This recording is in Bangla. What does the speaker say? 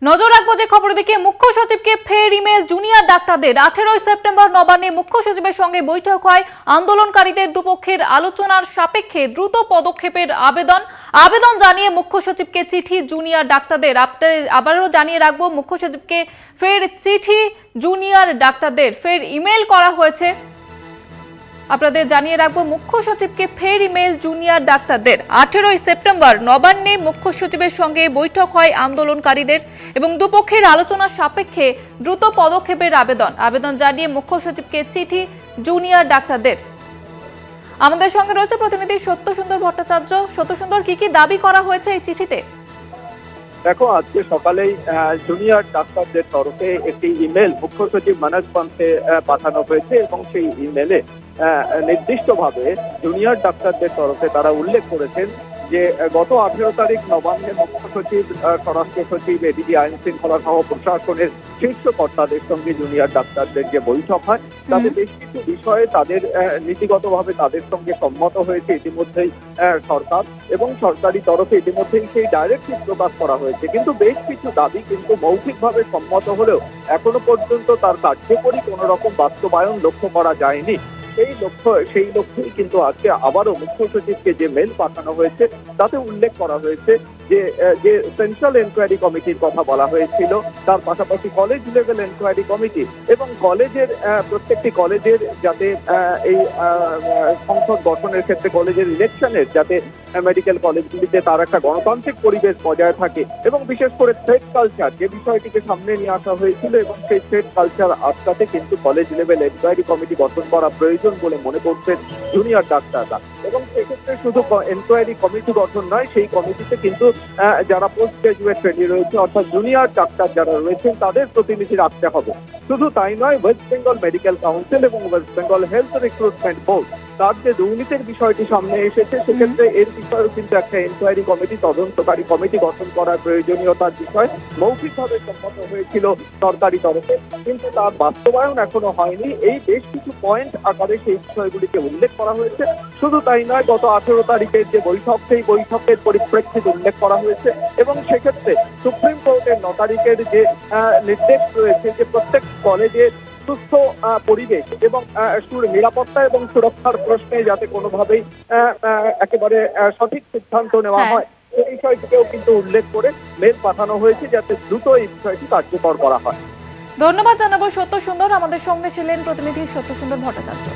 নজর রাখবো যে খবর দিকে মুখ্য সচিবকে ফের ইমেল জুনিয়র ডাক্তারদের। 18 সেপ্টেম্বর নবান্নে মুখ্য সচিবের সঙ্গে বৈঠক হয়। আন্দোলনকারীদের দুপক্ষের আলোচনার সাপেক্ষে দ্রুত পদক্ষেপের আবেদন জানিয়ে মুখ্য সচিবকে চিঠি জুনিয়র ডাক্তারদের। আবারও জানিয়ে রাখবো, মুখ্য সচিবকে ফের চিঠি জুনিয়র ডাক্তারদের, ফের ইমেল করা হয়েছে। আপনাদের জানিয়ে রাখবো, মুখ্য সচিবকে ফের ইমেল জুনিয়র ডাক্তারদের। 18 সেপ্টেম্বর নবান্নে মুখ্য সচিবের সঙ্গে বৈঠক হয় আন্দোলনকারীদের এবং দুপক্ষের আলোচনার সাপেক্ষে দ্রুত পদক্ষেপের আবেদন জানিয়ে মুখ্য সচিবকে চিঠি জুনিয়র ডাক্তারদের। আমাদের সঙ্গে রয়েছে প্রতিনিধি সত্যসুন্দর ভট্টাচার্য। সত্যসুন্দর, কি কি দাবি করা হয়েছে এই চিঠিতে? দেখো, আজকে সকালেই জুনিয়র ডাক্তারদের তরফে একটি ইমেল মুখ্য সচিব মনোজ পন্থে পাঠানো হয়েছে এবং সেই ইমেলে নির্দিষ্টভাবে জুনিয়র ডাক্তারদের তরফে তারা উল্লেখ করেছেন যে গত 18 তারিখ নবান্নে মুখ্য সচিব, স্বরাষ্ট্র সচিব, এডিজি, আইন শৃঙ্খলা সহ প্রশাসনের শীর্ষ কর্তাদের সঙ্গে জুনিয়র ডাক্তারদের যে বৈঠক হয়, তাতে বেশ কিছু বিষয়ে তাদের নীতিগতভাবে তাদের সঙ্গে সম্মত হয়েছে ইতিমধ্যেই সরকার, এবং সরকারি তরফে ইতিমধ্যেই সেই ডাইরেক্টিভ প্রকাশ করা হয়েছে। কিন্তু বেশ কিছু দাবি কিন্তু মৌখিকভাবে সম্মত হলেও এখনো পর্যন্ত তার কার্যকরী কোনো রকম বাস্তবায়ন লক্ষ্য করা যায়নি। সেই লক্ষ্যেই কিন্তু আজকে আবারও মুখ্য সচিবকে যে মেল পাঠানো হয়েছে তাতে উল্লেখ করা হয়েছে যে সেন্ট্রাল এনকোয়ারি কমিটির কথা বলা হয়েছিল, তার পাশাপাশি কলেজ লেভেল এনকোয়ারি কমিটি এবং কলেজের প্রত্যেকটি কলেজের যাতে এই সংসদ গঠনের ক্ষেত্রে কলেজের ইলেকশনের যাতে মেডিকেল কলেজগুলিতে তার একটা গণতান্ত্রিক পরিবেশ বজায় থাকে এবং বিশেষ করে থ্রেড কালচার যে বিষয়টিকে সামনে নিয়ে আসা হয়েছিল, এবং সেই থ্রেড কালচার আটকাতে কিন্তু কলেজ লেভেল এনকোয়ারি কমিটি গঠন করা প্রয়োজন বলে মনে করছেন জুনিয়র ডাক্তাররা। এবং সেক্ষেত্রে শুধু এনকোয়ারি কমিটি গঠন নয়, সেই কমিটিতে কিন্তু যারা পোস্ট গ্রাজুয়েট ট্রেনি রয়েছে অর্থাৎ জুনিয়র ডাক্তার যারা রয়েছেন তাদের প্রতিনিধি রাখতে হবে। শুধু তাই নয়, ওয়েস্ট বেঙ্গল মেডিকেল কাউন্সিল এবং West Bengal health recruitment board তার যে দুর্নীতির বিষয়টি সামনে এসেছে, সেক্ষেত্রে এর বিষয়েও কিন্তু একটা এনকোয়ারি কমিটি, তদন্তকারী কমিটি গঠন করার প্রয়োজনীয়তার বিষয় মৌখিকভাবে সম্মত হয়েছিল সরকারি তরফে, কিন্তু তার বাস্তবায়ন এখনো হয়নি। এই বেশ কিছু পয়েন্ট আকারে সেই বিষয়গুলিকে উল্লেখ করা হয়েছে। শুধু তাই নয়, গত 18 তারিখের যে বৈঠক, সেই বৈঠকের পরিপ্রেক্ষিতে উল্লেখ করা হয়েছে এবং সেক্ষেত্রে সুপ্রিম কোর্টের 9 তারিখের যে নির্দেশ রয়েছে যে প্রত্যেক কলেজে সুস্থ পরিবেশ এবং নিরাপত্তা এবং সুরক্ষার প্রশ্নে যাতে কোনোভাবেই একেবারে সঠিক সিদ্ধান্ত নেওয়া হয়, এই বিষয়টিকেও কিন্তু উল্লেখ করে মেল পাঠানো হয়েছে যাতে দ্রুত এই বিষয়টি কার্যকর করা হয়। ধন্যবাদ জানাবো সত্যসুন্দর। আমাদের সঙ্গে ছিলেন প্রতিনিধি সত্যসুন্দর ভট্টাচার্য।